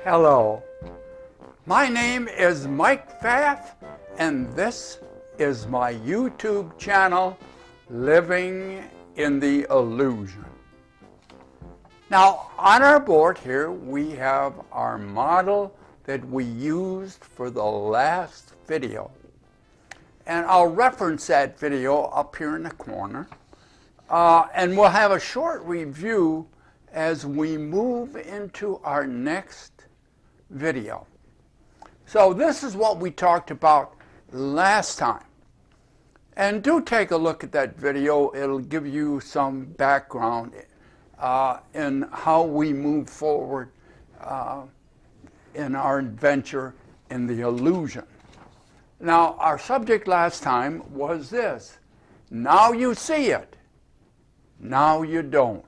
Hello, my name is Mike Pfaff, and this is my YouTube channel, Living in the Illusion. Now, on our board here, we have our model that we used for the last video. And I'll reference that video up here in the corner. And we'll have a short review as we move into our next video. So this is what we talked about last time. And do take a look at that video. It'll give you some background in how we move forward in our adventure in the illusion. Now, our subject last time was this. Now you see it. Now you don't.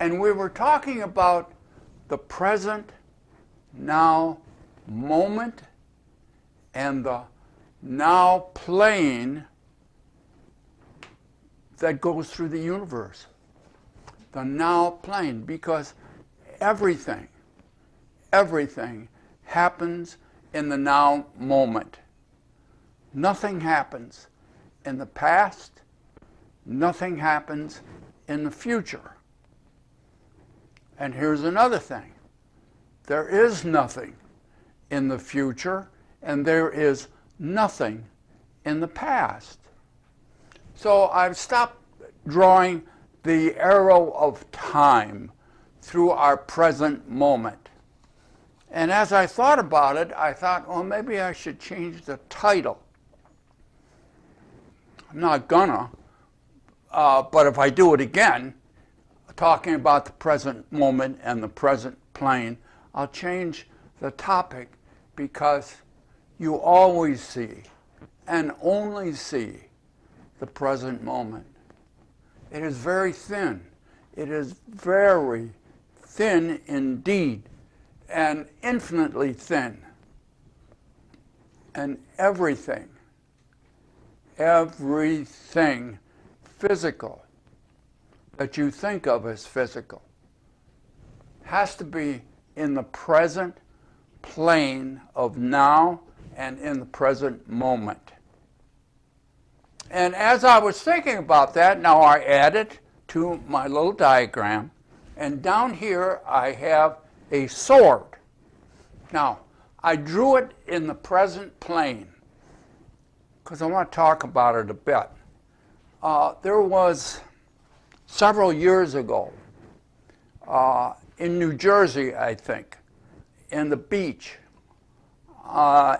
And we were talking about the present now moment and the now plane that goes through the universe. The now plane, because everything happens in the now moment. Nothing happens in the past. Nothing happens in the future. And here's another thing. There is nothing in the future, and there is nothing in the past. So I've stopped drawing the arrow of time through our present moment. And as I thought about it, I thought, well, maybe I should change the title. I'm not gonna, but if I do it again, talking about the present moment and the present plane, I'll change the topic because you always see and only see the present moment. It is very thin. It is very thin indeed, and infinitely thin. And everything physical that you think of as physical has to be in the present plane of now and in the present moment. And as I was thinking about that, now I add it to my little diagram, and down here I have a sword. Now, I drew it in the present plane because I want to talk about it a bit. There was several years ago in New Jersey, I think, in the beach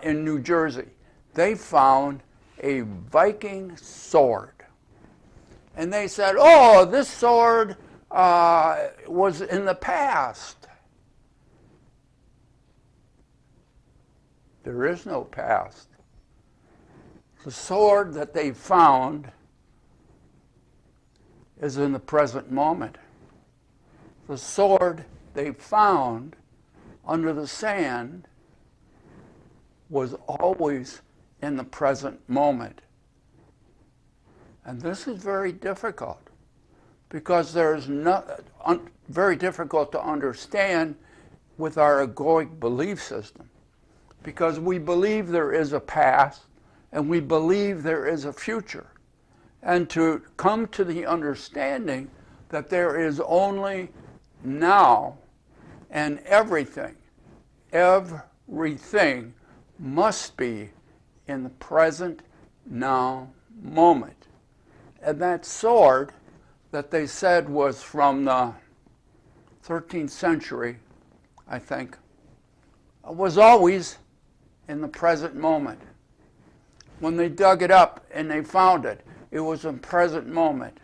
in New Jersey, they found a Viking sword. And they said, oh, this sword was in the past. There is no past. The sword that they found is in the present moment. The sword they found under the sand was always in the present moment. And this is very difficult because there's very difficult to understand with our egoic belief system, because we believe there is a past and we believe there is a future. And to come to the understanding that there is only now, and everything must be in the present now moment. And that sword that they said was from the 13th century, I think, was always in the present moment. When they dug it up and they found it, it was in present moment.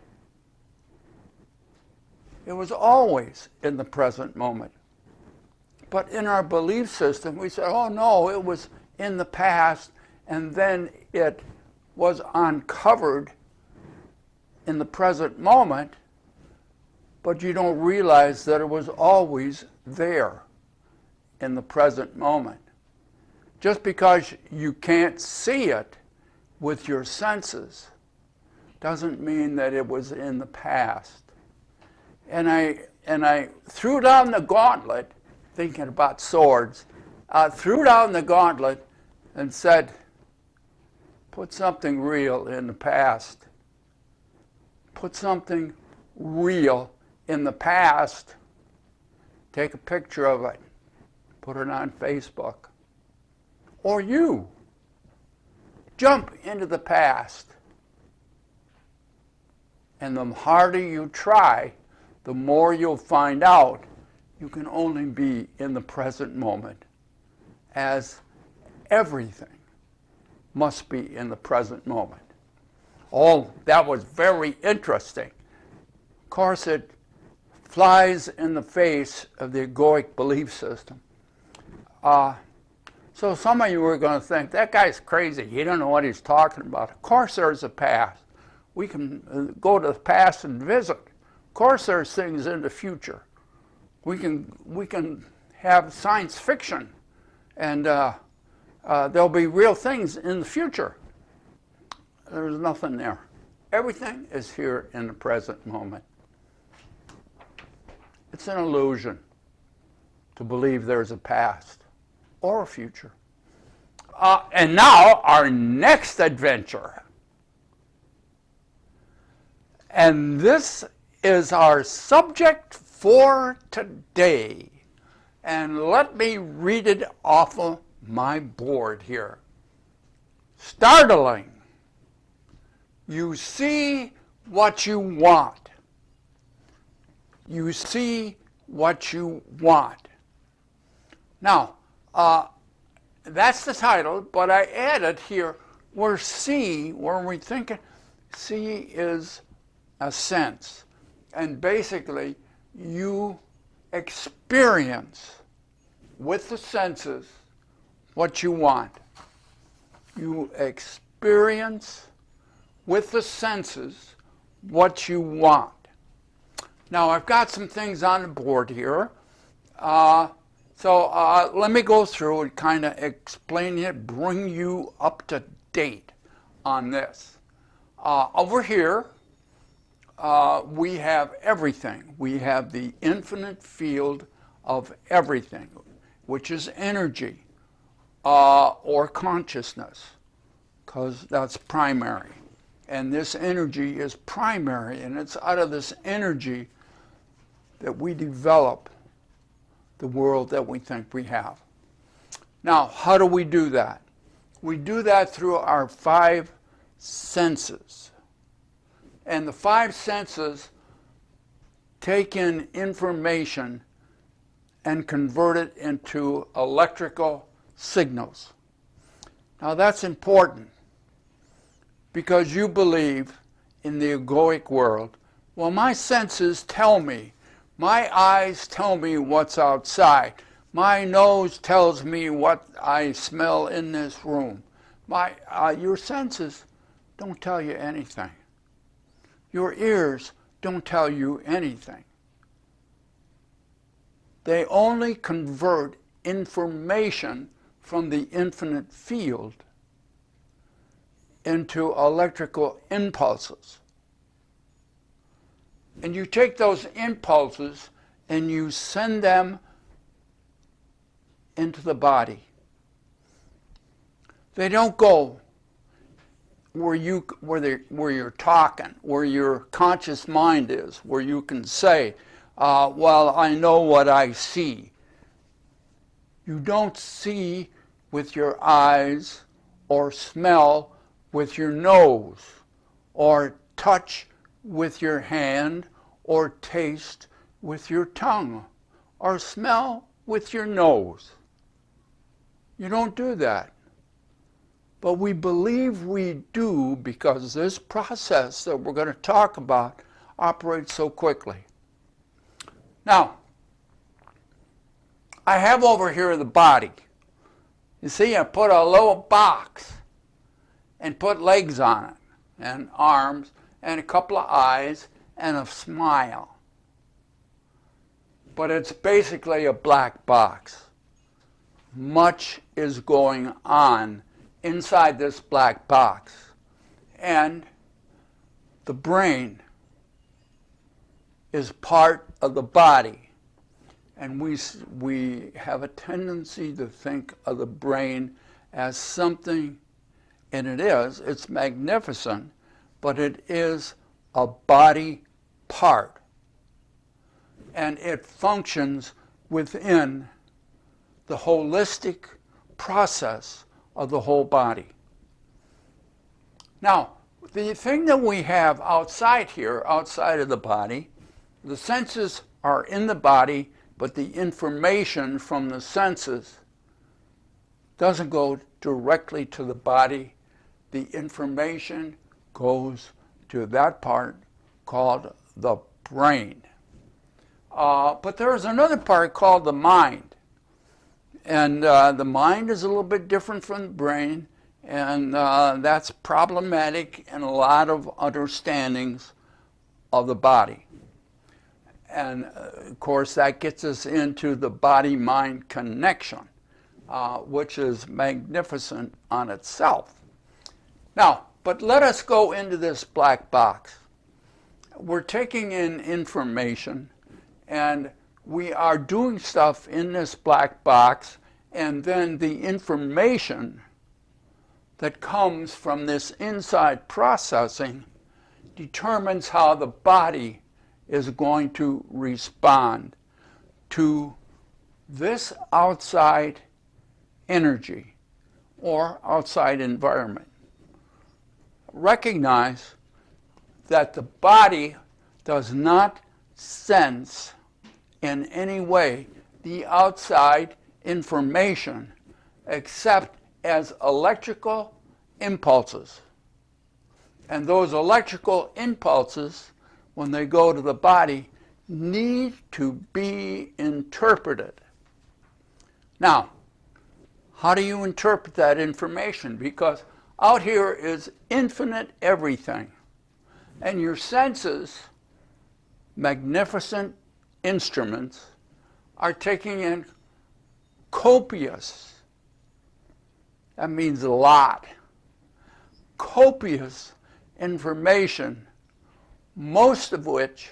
It was always in the present moment. But in our belief system, we said, oh no, it was in the past, and then it was uncovered in the present moment, but you don't realize that it was always there in the present moment. Just because you can't see it with your senses doesn't mean that it was in the past. And I threw down the gauntlet thinking about swords, threw down the gauntlet and said, put something real in the past. Put something real in the past. Take a picture of it. Put it on Facebook. Or you. Jump into the past. And the harder you try, the more you'll find out you can only be in the present moment, as everything must be in the present moment. Oh, that was very interesting. Of course, it flies in the face of the egoic belief system. So some of you are going to think, that guy's crazy. He don't know what he's talking about. Of course there's a past. We can go to the past and visit. Of course there's things in the future. We can have science fiction, and there'll be real things in the future. There's nothing there. Everything is here in the present moment. It's an illusion to believe there's a past or a future. And now our next adventure. And this is our subject for today. And let me read it off of my board here. Startling. You see what you want. You see what you want. Now, that's the title, but I added here, where see, where we think it, see is a sense. And basically, you experience with the senses what you want. You experience with the senses what you want. Now, I've got some things on the board here. So let me go through and kind of explain it, bring you up to date on this. Over here, we have everything. We have the infinite field of everything, which is energy or consciousness, because that's primary. And this energy is primary, and it's out of this energy that we develop the world that we think we have. Now, how do we do that? We do that through our 5 senses. And the 5 senses take in information and convert it into electrical signals. Now, that's important because you believe in the egoic world. Well, my senses tell me. My eyes tell me what's outside. My nose tells me what I smell in this room. Your senses don't tell you anything. Your ears don't tell you anything. They only convert information from the infinite field into electrical impulses. And you take those impulses and you send them into the body. They don't go where you're talking, where your conscious mind is, where you can say, well, I know what I see. You don't see with your eyes or smell with your nose or touch with your hand or taste with your tongue or smell with your nose. You don't do that. But we believe we do because this process that we're going to talk about operates so quickly. Now, I have over here the body. You see, I put a little box and put legs on it and arms and a couple of eyes and a smile. But it's basically a black box. Much is going on inside this black box. And the brain is part of the body. And we have a tendency to think of the brain as something, and it's magnificent, but it is a body part. And it functions within the holistic process of the whole body. Now, the thing that we have outside here, outside of the body, the senses are in the body, but the information from the senses doesn't go directly to the body. The information goes to that part called the brain. But there's another part called the mind. And the mind is a little bit different from the brain, and that's problematic in a lot of understandings of the body. And of course, that gets us into the body-mind connection, which is magnificent on itself. Now, but let us go into this black box. We're taking in information, and we are doing stuff in this black box, and then the information that comes from this inside processing determines how the body is going to respond to this outside energy or outside environment. Recognize that the body does not sense in any way the outside information except as electrical impulses. And those electrical impulses, when they go to the body, need to be interpreted. Now, how do you interpret that information? Because out here is infinite everything. And your senses, magnificent instruments, are taking in copious, that means a lot, copious information, most of which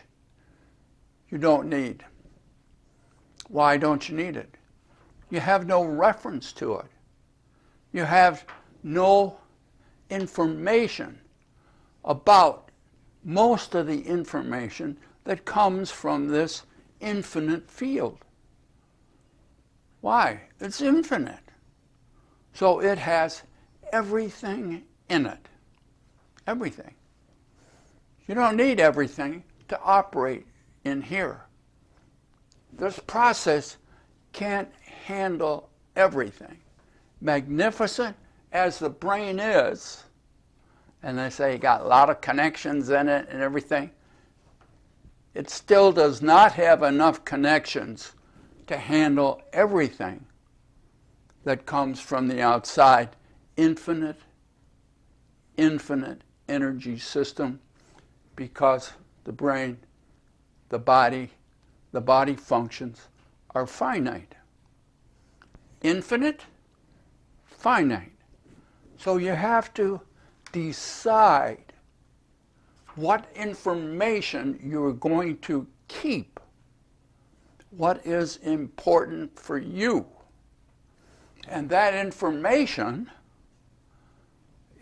you don't need. Why don't you need it? You have no reference to it. You have no information about most of the information that comes from this infinite field. Why? It's infinite. So it has everything in it. Everything. You don't need everything to operate in here. This process can't handle everything. Magnificent as the brain is, and they say you got a lot of connections in it and everything, it still does not have enough connections to handle everything that comes from the outside infinite energy system, because the brain, the body functions are finite. Infinite, finite. So you have to decide what information you're going to keep, what is important for you. And that information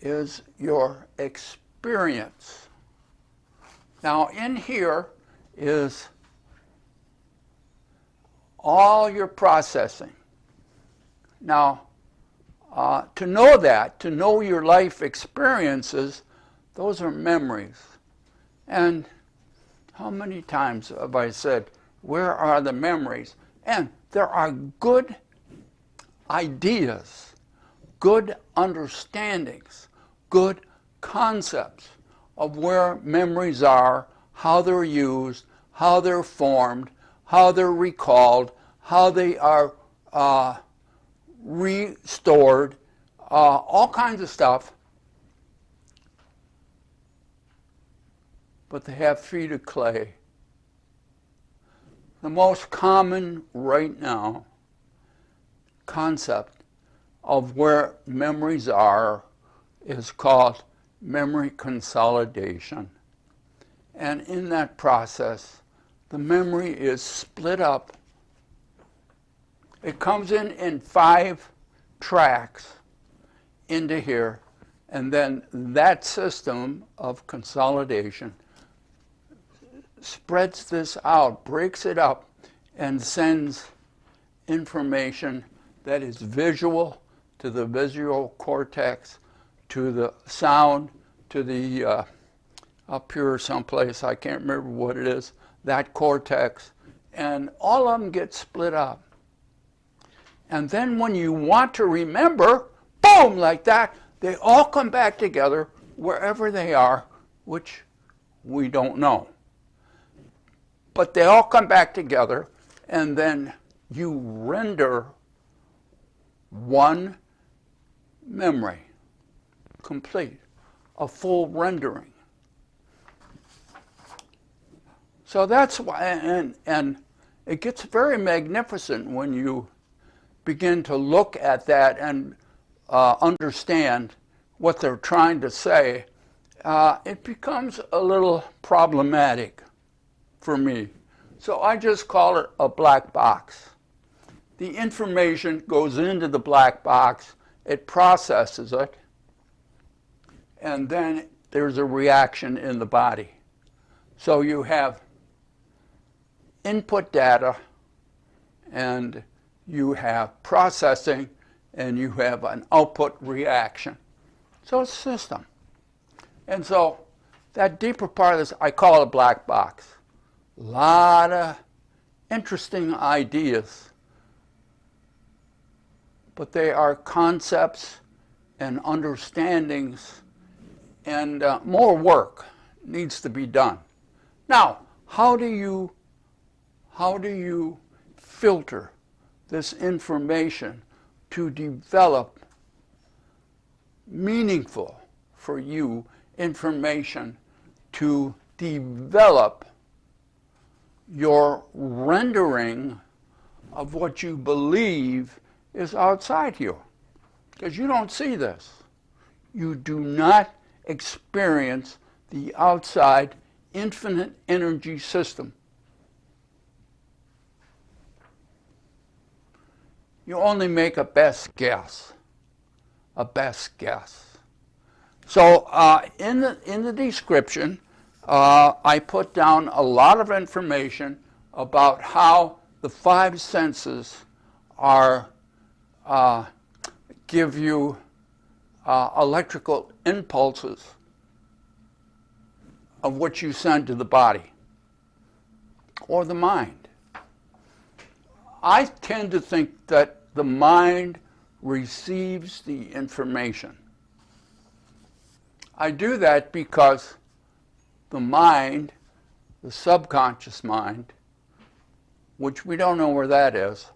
is your experience. Now, in here is all your processing. Now, to know that, to know your life experiences, those are memories. And how many times have I said, where are the memories? And there are good ideas, good understandings, good concepts of where memories are, how they're used, how they're formed, how they're recalled, how they are restored, all kinds of stuff. But they have feet of clay. The most common right now concept of where memories are is called memory consolidation. And in that process, the memory is split up It comes in 5 tracks into here, and then that system of consolidation spreads this out, breaks it up, and sends information that is visual to the visual cortex, to the sound, to the up here someplace, I can't remember what it is, that cortex, and all of them get split up. And then when you want to remember, boom, like that, they all come back together wherever they are, which we don't know. But they all come back together, and then you render one memory complete, a full rendering. So that's why, and it gets very magnificent when you begin to look at that and understand what they're trying to say. It becomes a little problematic for me. So I just call it a black box. The information goes into the black box, it processes it, and then there's a reaction in the body. So you have input data, and you have processing, and you have an output reaction. So it's a system. And so that deeper part of this, I call it a black box. A lot of interesting ideas, but they are concepts and understandings, and more work needs to be done. Now, how do you filter this information to develop meaningful for you information to develop your rendering of what you believe is outside you? Because you don't see this. You do not experience the outside infinite energy system. You only make a best guess. A best guess. So in the description, I put down a lot of information about how the 5 senses are give you electrical impulses of what you send to the body or the mind. I tend to think that the mind receives the information. I do that because the mind, the subconscious mind, which we don't know where that is,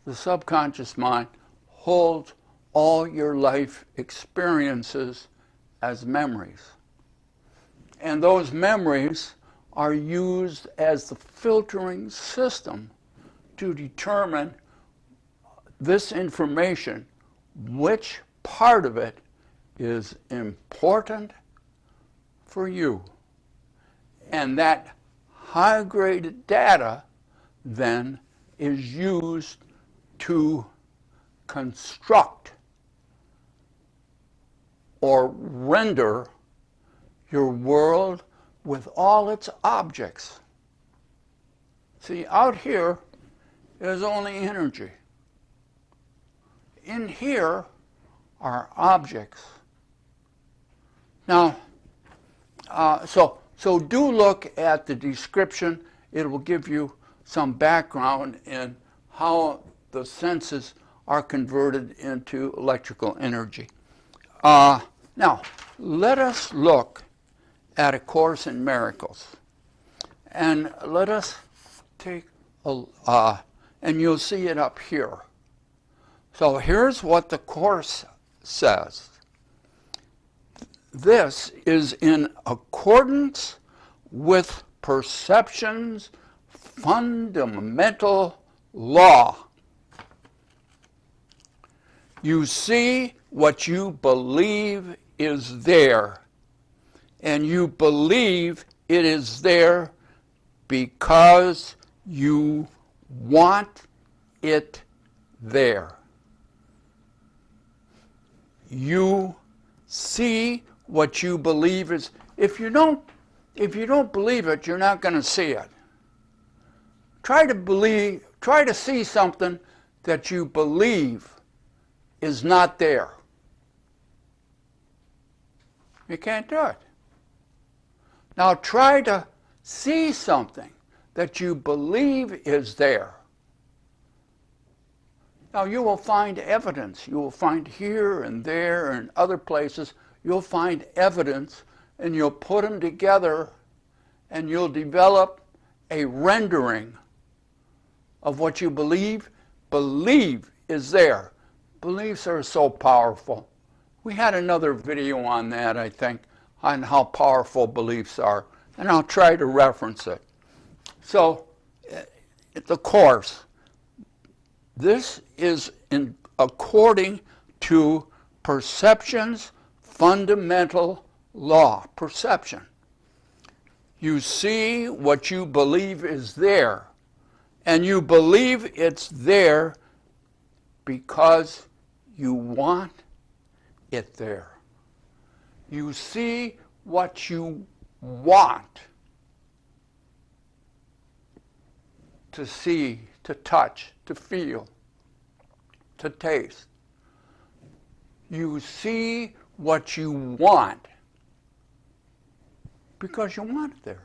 the subconscious mind holds all your life experiences as memories. And those memories are used as the filtering system to determine this information, which part of it is important for you. And that high-graded data then is used to construct or render your world with all its objects. See, out here is only energy. In here are objects. Now, so do look at the description. It will give you some background in how the senses are converted into electrical energy. Now, let us look at A Course in Miracles. And let us take and you'll see it up here. So here's what the Course says. This is in accordance with perception's fundamental law. You see what you believe is there, and you believe it is there because you want it there. You see what you believe is. If you don't believe it, you're not going to see it. Try to see something that you believe is not there. You can't do it. Now try to see something that you believe is there. Now you will find evidence. You will find here and there and other places, you'll find evidence, and you'll put them together and you'll develop a rendering of what you believe is there. Beliefs are so powerful. We had another video on that, I think, on how powerful beliefs are, and I'll try to reference it. So, the course, this is according to perception's fundamental law. Perception. You see what you believe is there, and you believe it's there because you want it there. You see what you want to see, to touch, to feel, to taste. You see what you want because you want it there.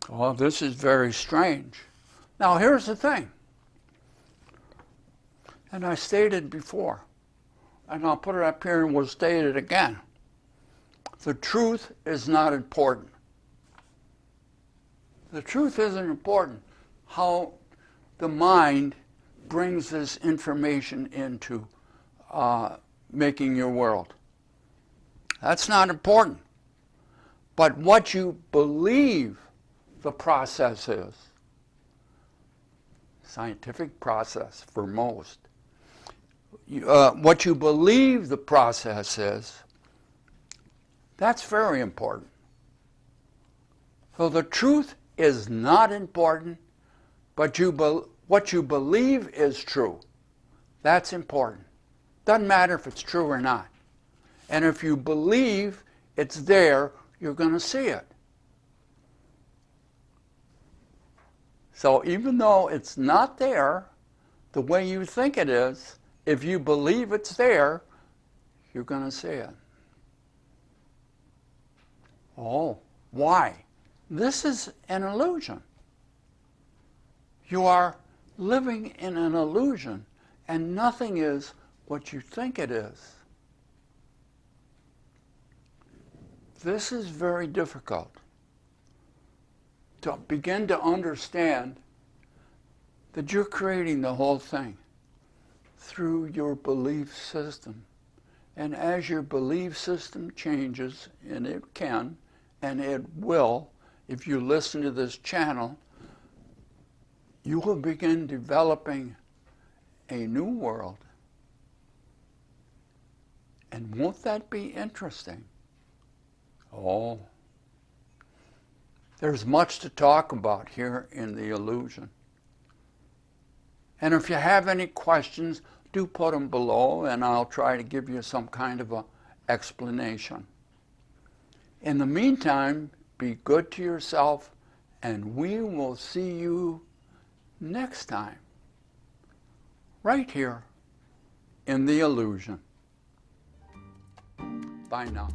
Well, this is very strange. Now, here's the thing, and I stated before, and I'll put it up here and we'll state it again. The truth is not important. The truth isn't important. How the mind brings this information into making your world. That's not important. But what you believe the process is, scientific process for most, what you believe the process is, that's very important. So the truth is not important, but what you believe is true. That's important. Doesn't matter if it's true or not. And if you believe it's there, you're going to see it. So even though it's not there the way you think it is, if you believe it's there, you're going to see it. Oh, why? This is an illusion. You are living in an illusion, and nothing is what you think it is. This is very difficult to begin to understand that you're creating the whole thing through your belief system. And as your belief system changes, and it can, and it will, if you listen to this channel, you will begin developing a new world. And won't that be interesting? Oh, there's much to talk about here in the illusion. And if you have any questions, do put them below, and I'll try to give you some kind of an explanation. In the meantime, be good to yourself, and we will see you next time, right here in the illusion. Bye now.